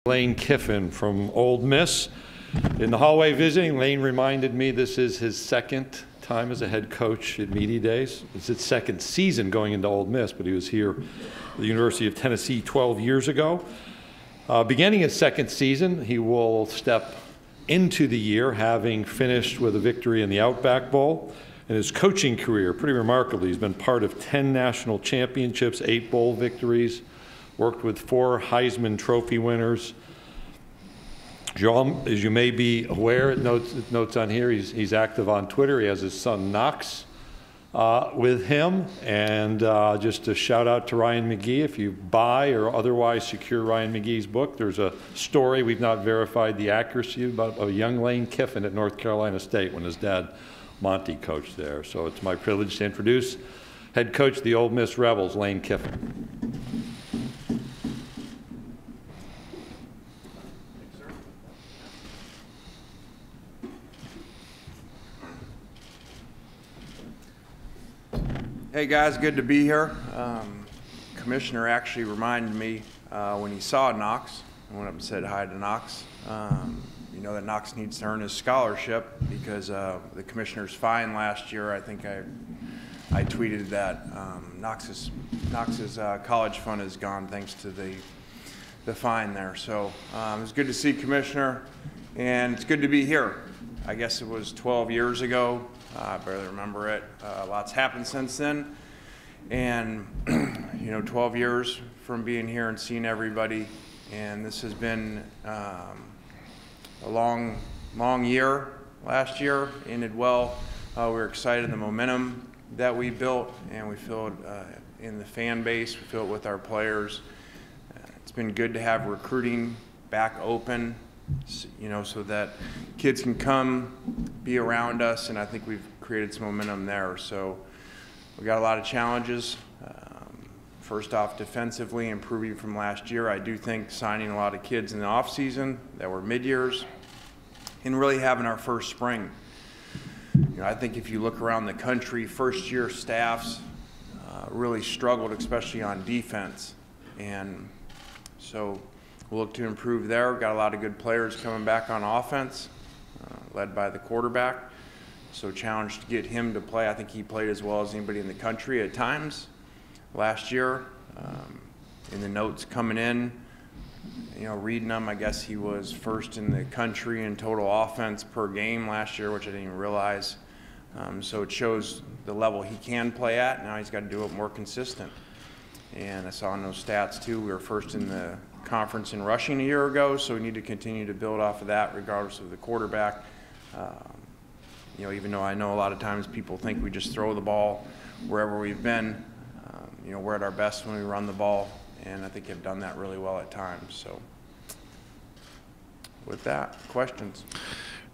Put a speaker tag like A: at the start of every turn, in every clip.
A: Lane Kiffin from Ole Miss. In the hallway visiting, Lane reminded me this is his second time as a head coach at Media Days. It's his second season going into Ole Miss, but he was here at the University of Tennessee 12 years ago. Beginning his second season, he will step into the year having finished with a victory in the Outback Bowl. In his coaching career, pretty remarkably, he's been part of 10 national championships, 8 bowl victories, worked with 4 Heisman Trophy winners. As you may be aware, it notes on here, he's active on Twitter. He has his son Knox with him. And just a shout out to Ryan McGee. If you buy or otherwise secure Ryan McGee's book, there's a story, we've not verified the accuracy, about a young Lane Kiffin at North Carolina State when his dad, Monty, coached there. So it's my privilege to introduce head coach of the Ole Miss Rebels, Lane Kiffin.
B: Hey guys, good to be here. Commissioner actually reminded me when he saw Knox, I went up and said hi to Knox. You know that Knox needs to earn his scholarship because the commissioner's fine last year. I think I tweeted that Knox's college fund is gone thanks to the fine there. So it was good to see Commissioner, and it's good to be here. I guess it was 12 years ago. I barely remember it. Lots happened since then. And, you know, 12 years from being here and seeing everybody. And this has been a long year. Last year ended well. We were excited in the momentum that we built, and we feel it in the fan base. We feel it with our players. It's been good to have recruiting back open, you know, so that kids can come be around us, and I think we've created some momentum there. So we got a lot of challenges. First off, defensively, improving from last year. I do think signing a lot of kids in the off season that were mid-years and really having our first spring. You know, I think if you look around the country, first-year staffs really struggled, especially on defense. And so we'll look to improve there. We've got a lot of good players coming back on offense, led by the quarterback. So challenged to get him to play. I think he played as well as anybody in the country at times last year. In the notes coming in, you know, reading them, I guess he was first in the country in total offense per game last year, which I didn't even realize. So it shows the level he can play at. Now he's got to do it more consistent. And I saw in those stats too, we were first in the conference in rushing a year ago, so we need to continue to build off of that regardless of the quarterback. You know, even though I know a lot of times people think we just throw the ball wherever we've been, you know, we're at our best when we run the ball, and I think have done that really well at times. So with that, questions?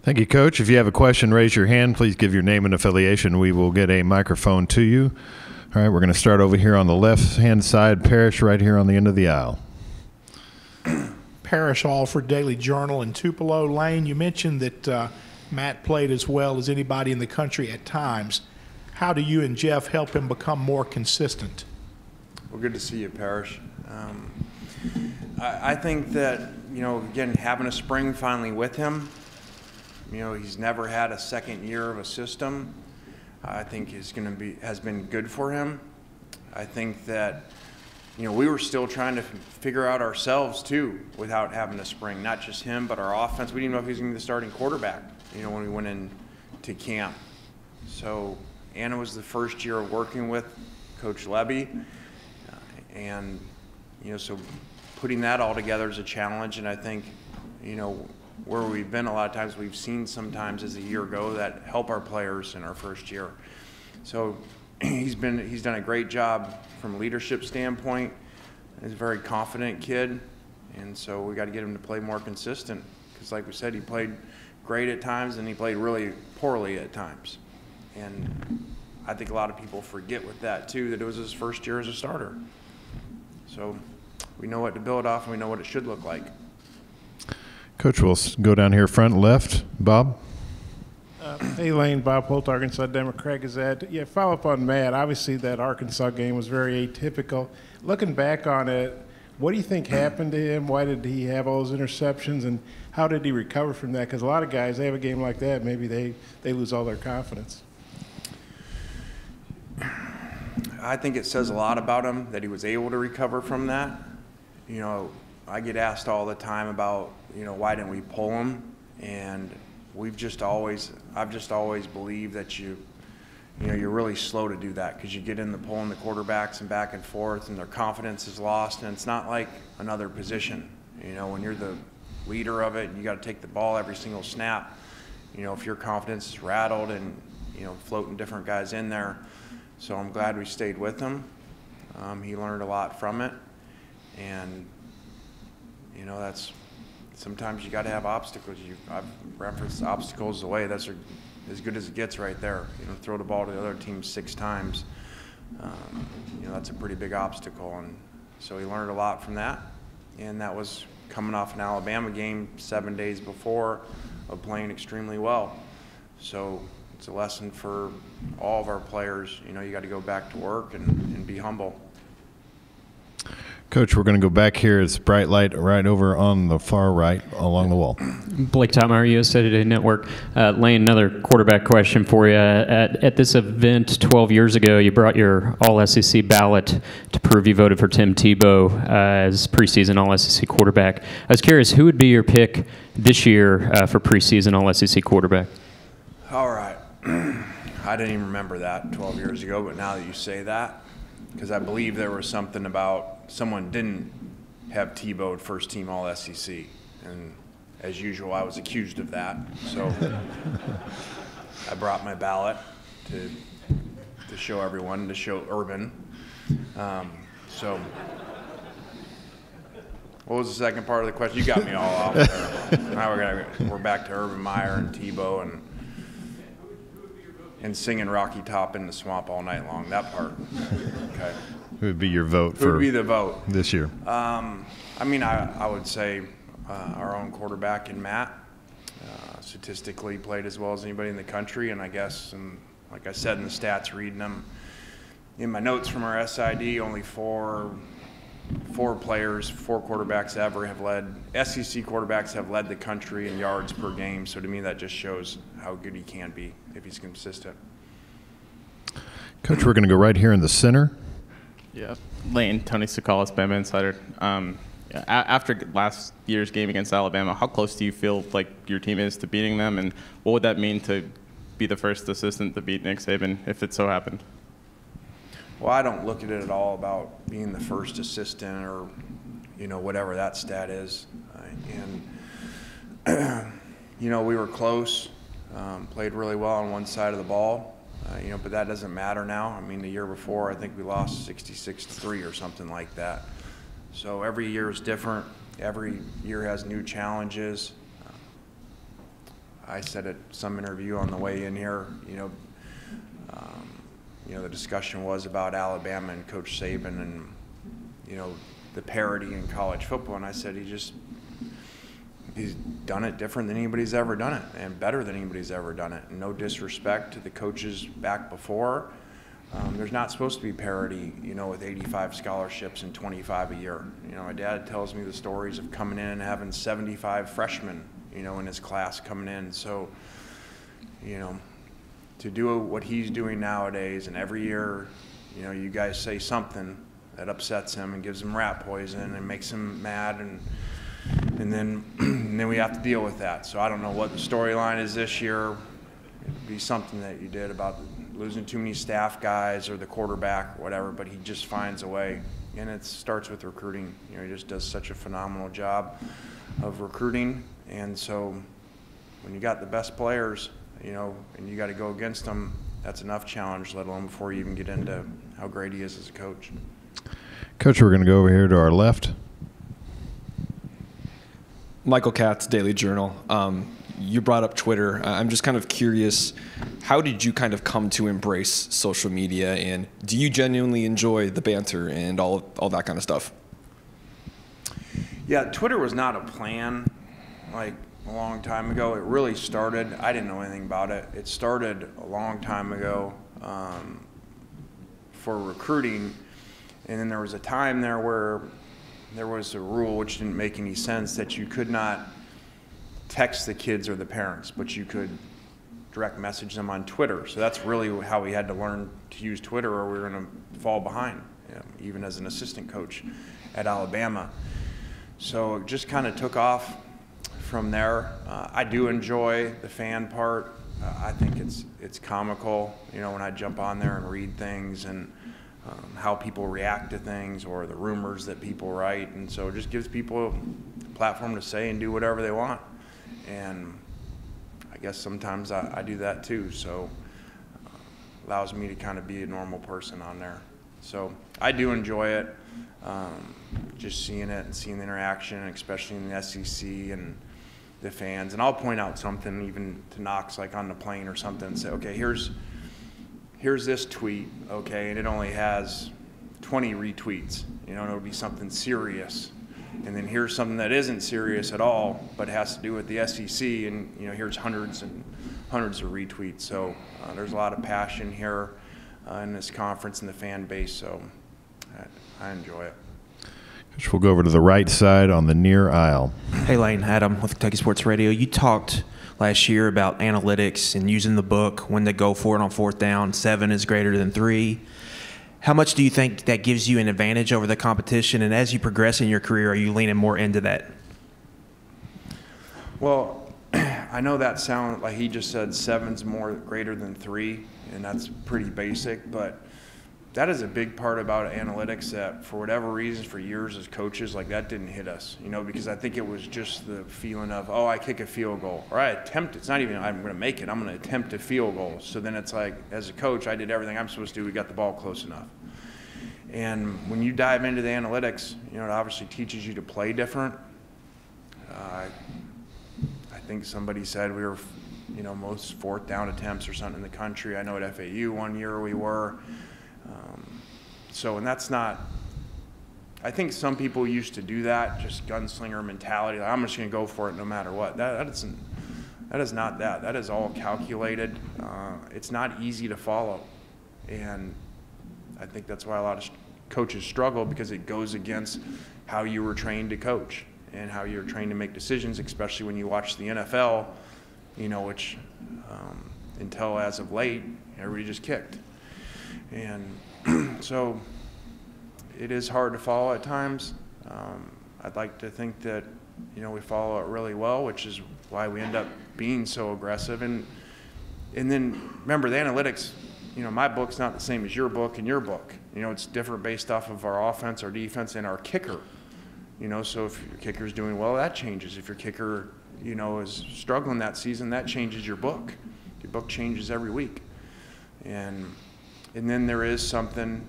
C: Thank you, Coach. If you have a question, raise your hand. Please give your name and affiliation. We will get a microphone to you. All right, we're going to start over here on the left-hand side. Parrish right here on the end of the aisle.
D: Parrish Alford, Daily Journal in Tupelo. Lane, you mentioned that Matt played as well as anybody in the country at times. How do you and Jeff help him become more consistent?
B: Well, good to see you, Parrish. I think that, you know, again, having a spring finally with him, you know, he's never had a second year of a system. I think has been good for him. I think that, you know, we were still trying to figure out ourselves too without having a spring, not just him, but our offense. We didn't know if he was going to be the starting quarterback, you know, when we went into camp. So Anna was the first year of working with Coach Levy. And, you know, so putting that all together is a challenge. And I think, you know, where we've been a lot of times, we've seen sometimes as a year ago that help our players in our first year. So he's done a great job from a leadership standpoint. He's a very confident kid. And so we got to get him to play more consistent. Because like we said, he played great at times and he played really poorly at times. And I think a lot of people forget with that too, that it was his first year as a starter. So we know what to build off and we know what it should look like.
C: Coach, we'll go down here front left. Bob?
E: Hey, Lane, Bob Holt, Arkansas Democrat Gazette. Yeah, follow up on Matt. Obviously, that Arkansas game was very atypical. Looking back on it, What do you think happened to him? Why did he have all those interceptions, and how did he recover from that? Because a lot of guys, they have a game like that, maybe they lose all their confidence.
B: I think it says a lot about him that he was able to recover from that. You know, I get asked all the time about, you know, why didn't we pull him? And I've just always believed that you know, you're really slow to do that because you get into pulling the quarterbacks and back and forth and their confidence is lost, and it's not like another position. You know, when you're the leader of it and you got to take the ball every single snap, you know, if your confidence is rattled and, you know, floating different guys in there. So I'm glad we stayed with him. He learned a lot from it, and, you know, that's sometimes you got to have obstacles. I've referenced obstacles away. That's as good as it gets right there. You know, throw the ball to the other team 6 times. You know, that's a pretty big obstacle. And so he learned a lot from that. And that was coming off an Alabama game 7 days before of playing extremely well. So it's a lesson for all of our players. You know, you got to go back to work and be humble.
C: Coach, we're going to go back here. It's bright light right over on the far right along the wall.
F: Blake Totmeyer, USA Today Network. Lane, another quarterback question for you. At this event 12 years ago, you brought your All-SEC ballot to prove you voted for Tim Tebow as preseason All-SEC quarterback. I was curious, who would be your pick this year for preseason All-SEC quarterback?
B: All right. I didn't even remember that 12 years ago, but now that you say that, because I believe there was something about someone didn't have Tebowed first team All-SEC, and as usual, I was accused of that. So I brought my ballot to show everyone, to show Urban. So what was the second part of the question? You got me all off there. Now we're back to Urban Meyer and Tebow and singing Rocky Top in the Swamp all night long. That part. Okay.
C: Who would be your vote
B: Who would be the vote
C: this year?
B: I mean, I would say our own quarterback in Matt. Statistically played as well as anybody in the country, and I guess, and like I said in the stats, reading them in my notes from our SID, only four quarterbacks ever have led, SEC quarterbacks have led the country in yards per game. So to me, that just shows how good he can be if he's consistent.
C: Coach, we're going to go right here in the center.
G: Yeah, Lane, Tony Sakalas, Bama Insider. After last year's game against Alabama, how close do you feel like your team is to beating them, and what would that mean to be the first assistant to beat Nick Saban if it so happened?
B: Well, I don't look at it at all about being the first assistant or, you know, whatever that stat is. And, you know, we were close, played really well on one side of the ball, you know, but that doesn't matter now. I mean, the year before, I think we lost 66-3 or something like that. So every year is different. Every year has new challenges. I said at some interview on the way in here, you know, the discussion was about Alabama and Coach Saban and, you know, the parity in college football. And I said he's done it different than anybody's ever done it and better than anybody's ever done it. And no disrespect to the coaches back before. There's not supposed to be parity, you know, with 85 scholarships and 25 a year. You know, my dad tells me the stories of coming in and having 75 freshmen, you know, in his class coming in. So, you know, to do what he's doing nowadays, and every year, you know, you guys say something that upsets him and gives him rat poison and makes him mad, and then we have to deal with that. So I don't know what the storyline is this year. It'd be something that you did about losing too many staff guys or the quarterback or whatever, but he just finds a way. And it starts with recruiting. You know, he just does such a phenomenal job of recruiting. And so when you got the best players, you know, and you got to go against them, that's enough challenge, let alone before you even get into how great he is as a coach.
C: Coach, we're going to go over here to our left.
H: Michael Katz, Daily Journal. You brought up Twitter. I'm just kind of curious, how did you kind of come to embrace social media, and do you genuinely enjoy the banter and all that kind of stuff?
B: Yeah, Twitter was not a plan like a long time ago. It really started, I didn't know anything about it. It started a long time ago for recruiting, and then there was a time there where there was a rule which didn't make any sense that you could not text the kids or the parents, but you could direct message them on Twitter. So that's really how we had to learn to use Twitter, or we were going to fall behind, even as an assistant coach at Alabama. So it just kind of took off from there. I do enjoy the fan part. I think it's comical, when I jump on there and read things and how people react to things or the rumors that people write. And so it just gives people a platform to say and do whatever they want. And I guess sometimes I do that too. So allows me to kind of be a normal person on there. So I do enjoy it, just seeing it and seeing the interaction, especially in the SEC and the fans. And I'll point out something even to Knox, like on the plane or something, and say, okay, here's this tweet, okay, and it only has 20 retweets, and it'll be something serious. And then here's something that isn't serious at all, but has to do with the SEC, and here's hundreds and hundreds of retweets. So there's a lot of passion here in this conference and the fan base, so I enjoy it.
C: Coach, we'll go over to the right side on the near aisle.
I: Hey, Lane, Adam with Kentucky Sports Radio. You talked last year about analytics and using the book, when to go for it on fourth down, 7 is greater than 3. How much do you think that gives you an advantage over the competition? And as you progress in your career, are you leaning more into that?
B: Well, I know that sounds like he just said 7's more greater than 3, and that's pretty basic, but that is a big part about analytics that for whatever reason for years as coaches, like that didn't hit us, because I think it was just the feeling of, oh, I kick a field goal, or I attempt, it's not even I'm going to make it, I'm going to attempt a field goal. So then it's like, as a coach, I did everything I'm supposed to do, we got the ball close enough. And when you dive into the analytics, it obviously teaches you to play different. I think somebody said we were, most fourth down attempts or something in the country. I know at FAU one year we were. And that's not, I think some people used to do that, just gunslinger mentality, like, I'm just going to go for it no matter what. That is not that. That is all calculated. It's not easy to follow. And I think that's why a lot of coaches struggle, because it goes against how you were trained to coach and how you're trained to make decisions, especially when you watch the NFL, which until as of late, everybody just kicked. And so it is hard to follow at times. I'd like to think that, we follow it really well, which is why we end up being so aggressive. And then remember, the analytics, my book's not the same as your book and your book. It's different based off of our offense, our defense, and our kicker. So if your kicker's doing well, that changes. If your kicker, is struggling that season, that changes your book. Your book changes every week. And then there is something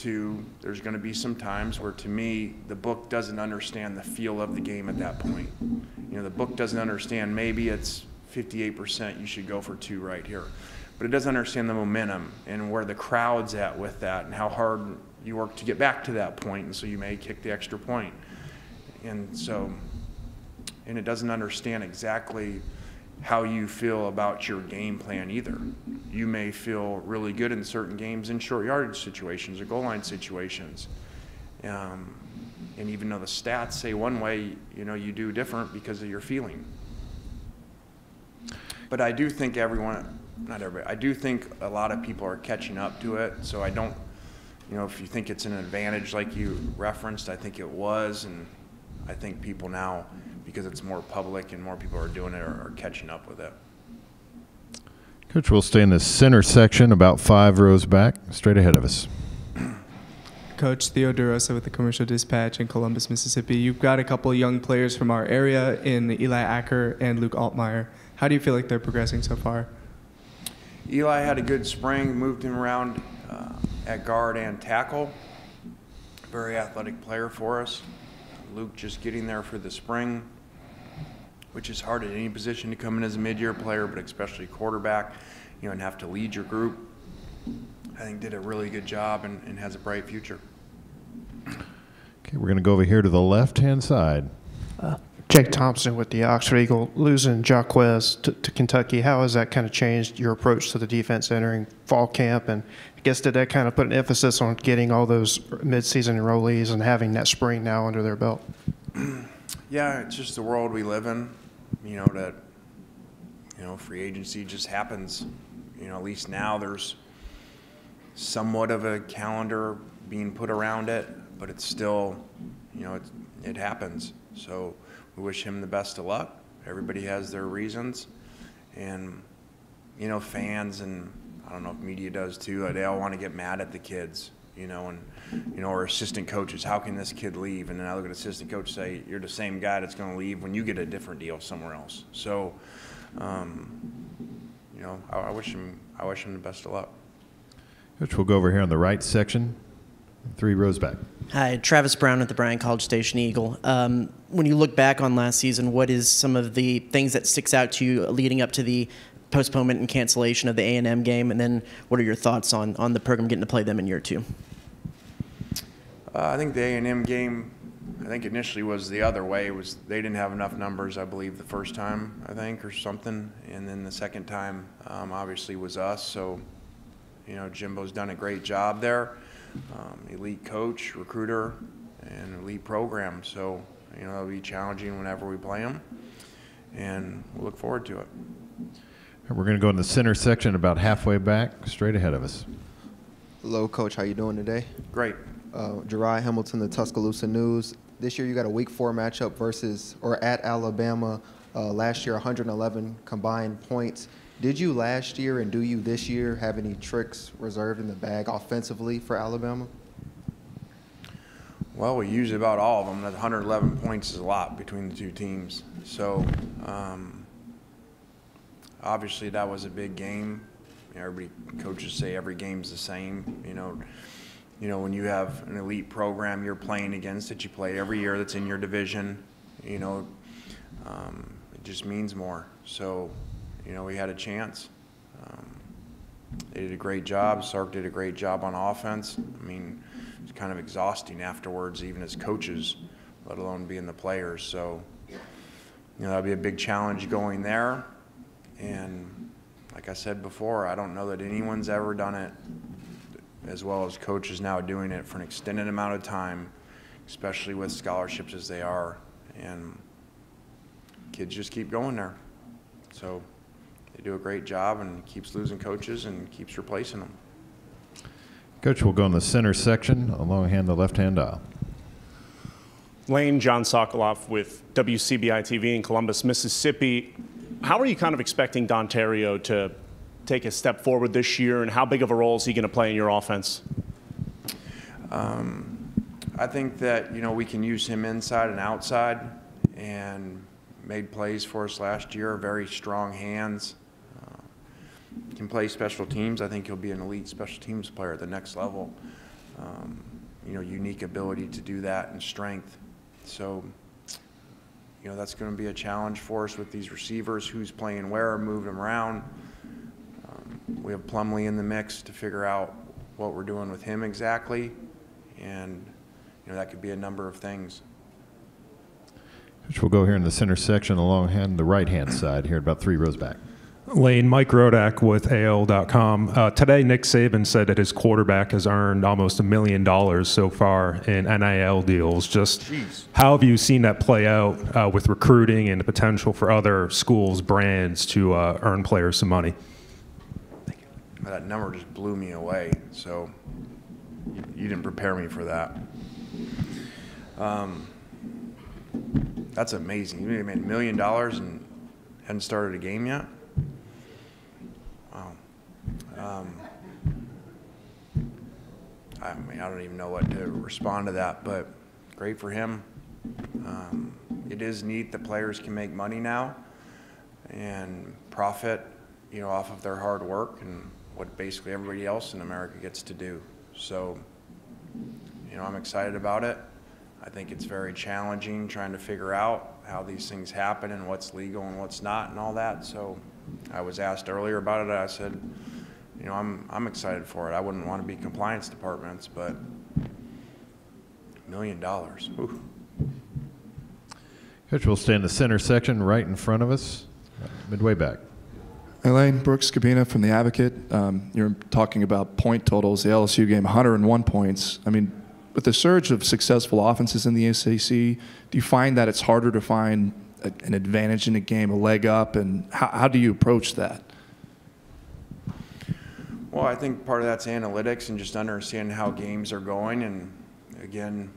B: there's going to be some times where, to me, the book doesn't understand the feel of the game at that point. The book doesn't understand, maybe it's 58%, you should go for 2 right here. But it doesn't understand the momentum and where the crowd's at with that and how hard you work to get back to that point, and so you may kick the extra point. And it doesn't understand exactly how you feel about your game plan either. You may feel really good in certain games in short yardage situations or goal line situations. And even though the stats say one way, you do different because of your feeling. But I do think not everybody, I do think a lot of people are catching up to it. So I don't, if you think it's an advantage like you referenced, I think it was. And I think people now, because it's more public and more people are doing it, are catching up with it.
C: Coach, we'll stay in the center section, about 5 rows back, straight ahead of us.
J: Coach, Theo DeRosa with the Commercial Dispatch in Columbus, Mississippi. You've got a couple of young players from our area in Eli Acker and Luke Altmaier. How do you feel like they're progressing so far?
B: Eli had a good spring, moved him around at guard and tackle. Very athletic player for us. Luke just getting there for the spring, which is hard at any position to come in as a mid-year player, but especially quarterback, and have to lead your group. I think did a really good job and has a bright future.
C: Okay, we're going to go over here to the left-hand side.
K: Jake Thompson with the Oxford Eagle, losing Jaquez to Kentucky. How has that kind of changed your approach to the defense entering fall camp? And I guess did that kind of put an emphasis on getting all those midseason enrollees and having that spring now under their belt?
B: Yeah, it's just the world we live in, that, free agency just happens. At least now there's somewhat of a calendar being put around it, but it's still, it happens. So we wish him the best of luck. Everybody has their reasons. And, fans, and I don't know if media does too, they all want to get mad at the kids, or assistant coaches. How can this kid leave? And then I look at assistant coach and say, you're the same guy that's going to leave when you get a different deal somewhere else. So, I wish him the best of luck.
C: Coach, we'll go over here on the right section, 3 rows back.
L: Hi, Travis Brown at the Bryan College Station Eagle. When you look back on last season, what is some of the things that sticks out to you leading up to the postponement and cancellation of the A&M game? And then what are your thoughts on the program getting to play them in year 2?
B: I think the A&M game, initially was the other way. They didn't have enough numbers, I believe, the first time, or something. And then the second time, obviously, was us. So, Jimbo's done a great job there. Elite coach, recruiter, and elite program. So, it'll be challenging whenever we play them, and we'll look forward to it.
C: We're going to go in the center section about halfway back, straight ahead of us.
M: Hello, Coach. How you doing today?
B: Great.
M: Jeriah Hamilton, the Tuscaloosa News. This year you got a Week 4 matchup at Alabama. Last year, 111 combined points. Did you last year and do you this year have any tricks reserved in the bag offensively for Alabama?
B: Well, we use about all of them. That 111 points is a lot between the two teams. So, obviously, that was a big game. Coaches say every game's the same. When you have an elite program you're playing against that you play every year that's in your division, it just means more. So, we had a chance. They did a great job. Sark did a great job on offense. It's kind of exhausting afterwards, even as coaches, let alone being the players. So, that'll be a big challenge going there. And like I said before, I don't know that anyone's ever done it as well as coaches now doing it for an extended amount of time, especially with scholarships as they are. And kids just keep going there. So they do a great job, and keeps losing coaches and keeps replacing them.
C: Coach, we'll go in the center section, along the left-hand aisle.
N: Lane, John Sokoloff with WCBI-TV in Columbus, Mississippi. How are you kind of expecting Dontario to take a step forward this year, and how big of a role is he going to play in your offense?
B: I think that, we can use him inside and outside, and made plays for us last year, very strong hands. Can play special teams. I think he'll be an elite special teams player at the next level. Unique ability to do that and strength. So, that's going to be a challenge for us with these receivers, who's playing where, moving them around. We have Plumlee in the mix to figure out what we're doing with him exactly, and that could be a number of things.
C: Which we'll go here in the center section along the right-hand side here, about 3 rows back.
O: Lane, Mike Rodak with AL.com. Today, Nick Saban said that his quarterback has earned almost $1 million so far in NIL deals. Jeez. How have you seen that play out with recruiting and the potential for other schools, brands to earn players some money?
B: That number just blew me away, so you didn't prepare me for that. That's amazing. You made $1 million and hadn't started a game yet? Wow. I don't even know what to respond to that, but great for him. It is neat that players can make money now and profit, off of their hard work and what basically everybody else in America gets to do. So, I'm excited about it. I think it's very challenging trying to figure out how these things happen and what's legal and what's not and all that. So I was asked earlier about it. I said, I'm excited for it. I wouldn't want to be compliance departments, but $1 million. Ooh.
C: Coach, we'll stay in the center section right in front of us, midway back.
P: Elaine, Brooks Cabina from The Advocate. You're talking about point totals. The LSU game, 101 points. I mean, with the surge of successful offenses in the SEC, do you find that it's harder to find an advantage in a game, a leg up, and how do you approach that?
B: Well, I think part of that's analytics and just understanding how games are going. And again,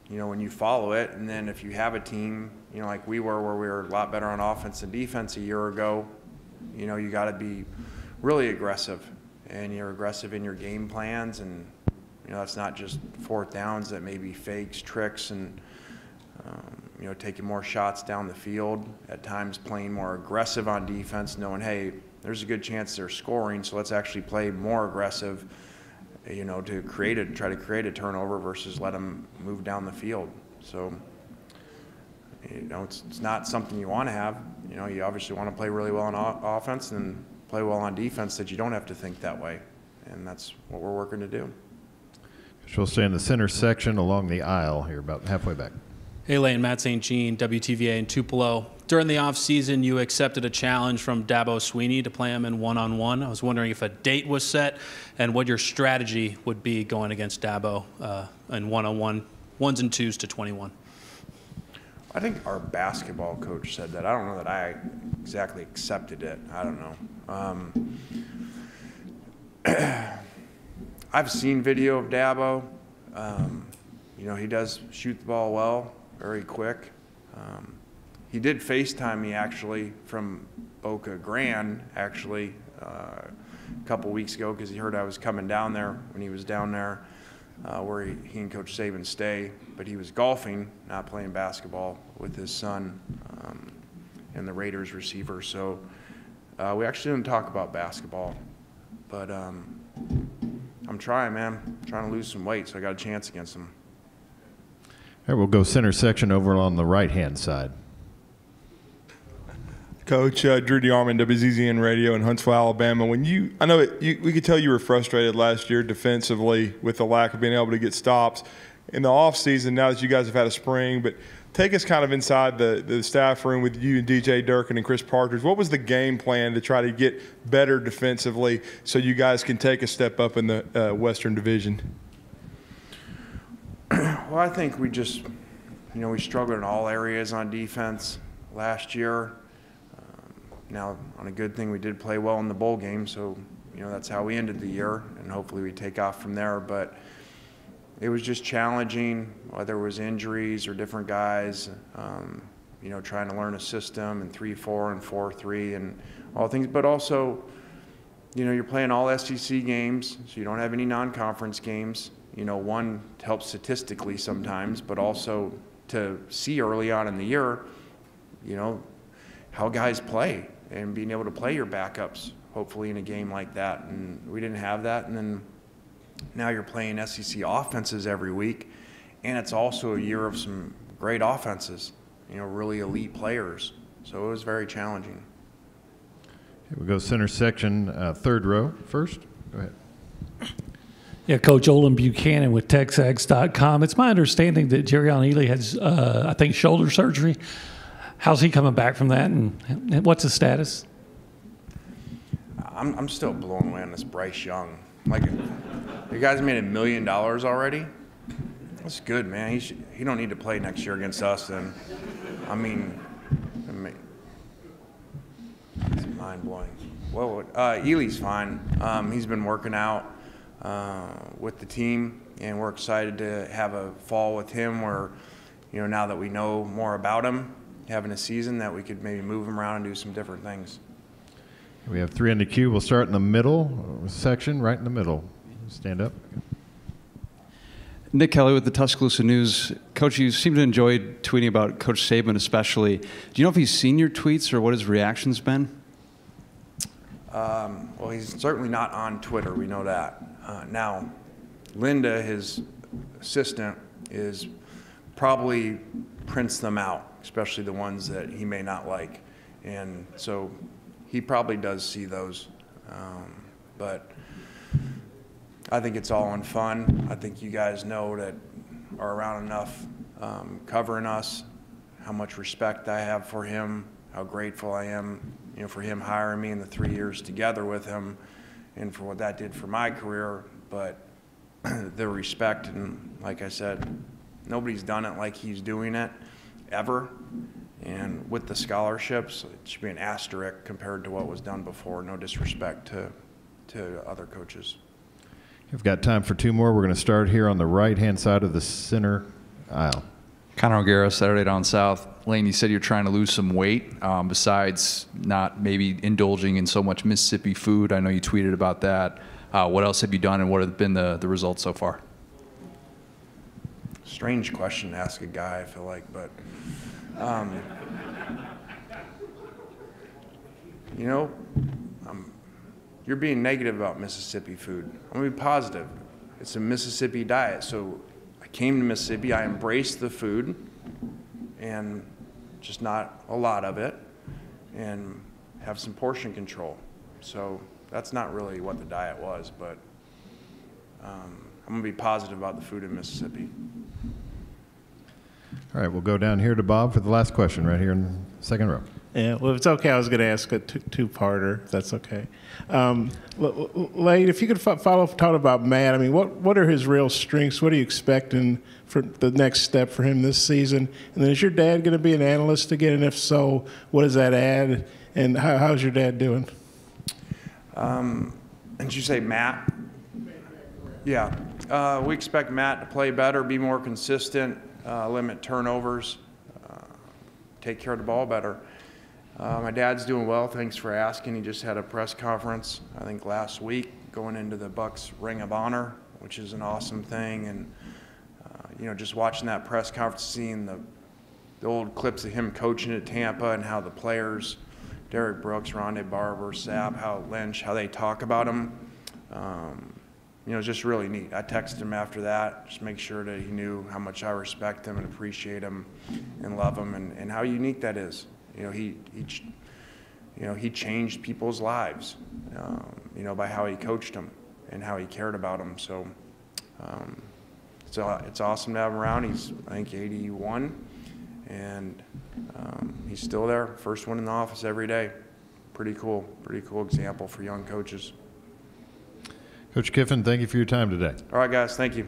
B: you know, when you follow it, and then if you have a team, you know, like we were, where we were a lot better on offense and defense a year ago, you know, you got to be really aggressive, and you're aggressive in your game plans. And, you know, that's not just fourth downs, that may be fakes, tricks, and, you know, taking more shots down the field, at times playing more aggressive on defense, knowing, hey, there's a good chance they're scoring, so let's actually play more aggressive, you know, to try to create a turnover versus let them move down the field. So, you know, it's not something you want to have. You know, you obviously want to play really well on offense and play well on defense, that you don't have to think that way. And that's what we're working to do.
C: We'll stay in the center section along the aisle here, about halfway back.
Q: Hey, Lane, Matt St. Jean, WTVA in Tupelo. During the offseason, you accepted a challenge from Dabo Sweeney to play him in one-on-one. I was wondering if a date was set and what your strategy would be going against Dabo in one-on-one, ones and twos to 21.
B: I think our basketball coach said that. I don't know that I exactly accepted it. I don't know. I've seen video of Dabo. You know, he does shoot the ball well, very quick. He did FaceTime me, actually, from Boca Grande, actually, a couple weeks ago, because he heard I was coming down there when he was down there, where he and Coach Saban stay. But he was golfing, not playing basketball, with his son and the Raiders receiver. So we actually didn't talk about basketball. But I'm trying, man. I'm trying to lose some weight, so I got a chance against him.
C: All right, we'll go center section over on the right-hand side.
R: Coach, Drew DeArmond, WZZN Radio in Huntsville, Alabama. I know we could tell you were frustrated last year defensively with the lack of being able to get stops in the offseason, now that you guys have had a spring. But take us kind of inside the staff room with you and DJ Durkin and Chris Partridge. What was the game plan to try to get better defensively so you guys can take a step up in the Western Division?
B: Well, I think we just, you know, we struggled in all areas on defense last year. Now, on a good thing, we did play well in the bowl game, so, you know, that's how we ended the year, and hopefully we take off from there. But it was just challenging, whether it was injuries or different guys, you know, trying to learn a system and 3-4 and 4-3 and all things. But also, you know, you're playing all SEC games, so you don't have any non-conference games. You know, one helps statistically sometimes, but also to see early on in the year, you know, how guys play and being able to play your backups, hopefully, in a game like that. And we didn't have that. And then now you're playing SEC offenses every week, and it's also a year of some great offenses, you know, really elite players. So it was very challenging.
C: Okay, we'll go center section, third row first. Go ahead.
S: Yeah, Coach Olin Buchanan with TexAgs.com. It's my understanding that Jerrion Ealy has, I think, shoulder surgery. How's he coming back from that, and what's his status?
B: I'm still blown away on this Bryce Young. Like, the guy's made $1 million already. That's good, man. He don't need to play next year against us. Then, I mean, it's mind blowing. Well, Ealy's fine. He's been working out with the team, and we're excited to have a fall with him where, you know, now that we know more about him, having a season, that we could maybe move him around and do some different things.
C: We have three in the queue. We'll start in the middle section, right in the middle. Stand up.
T: Nick Kelly with the Tuscaloosa News. Coach, you seem to enjoy tweeting about Coach Saban especially. Do you know if he's seen your tweets or what his reaction's been?
B: Well, he's certainly not on Twitter. We know that. Now, Linda, his assistant, is probably prints them out, especially the ones that he may not like. And so he probably does see those. But I think it's all in fun. I think you guys know that are around enough covering us, how much respect I have for him, how grateful I am, for him hiring me in the 3 years together with him, and for what that did for my career. But the respect, and like I said, nobody's done it like he's doing it ever. And with the scholarships, it should be an asterisk compared to what was done before. No disrespect to other coaches.
C: We've got time for 2 more. We're going to start here on the right-hand side of the center aisle.
U: Connor O'Gara, Saturday Down South. Lane, you said you're trying to lose some weight besides not maybe indulging in so much Mississippi food. I know you tweeted about that. What else have you done, and what have been the results so far?
B: Strange question to ask a guy, I feel like, but you're being negative about Mississippi food. I'm gonna be positive. It's a Mississippi diet. So I came to Mississippi, I embraced the food, and just not a lot of it, and have some portion control. So that's not really what the diet was, but I'm gonna be positive about the food in Mississippi.
C: All right, we'll go down here to Bob for the last question right here in the second row.
E: Yeah, well, if it's okay, I was going to ask a two-parter, if that's okay. Lane, if you could follow up, talk about Matt. I mean, what are his real strengths? What are you expecting for the next step for him this season? And then is your dad going to be an analyst again? And if so, what does that add? And how's your dad doing?
B: Did you say Matt? Yeah. We expect Matt to play better, be more consistent, limit turnovers, take care of the ball better. My dad's doing well. Thanks for asking. He just had a press conference, I think last week, going into the Bucs Ring of Honor, which is an awesome thing. And just watching that press conference, seeing the old clips of him coaching at Tampa and how the players, Derek Brooks, Rondé Barber, Sapp, how Lynch, how they talk about him. It's just really neat. I texted him after that, just make sure that he knew how much I respect him and appreciate him and love him, and how unique that is. He changed people's lives, by how he coached them and how he cared about them. So it's awesome to have him around. He's, I think, 81, and he's still there, first one in the office every day. Pretty cool example for young coaches.
C: Coach Kiffin, thank you for your time today.
B: All right, guys, thank you.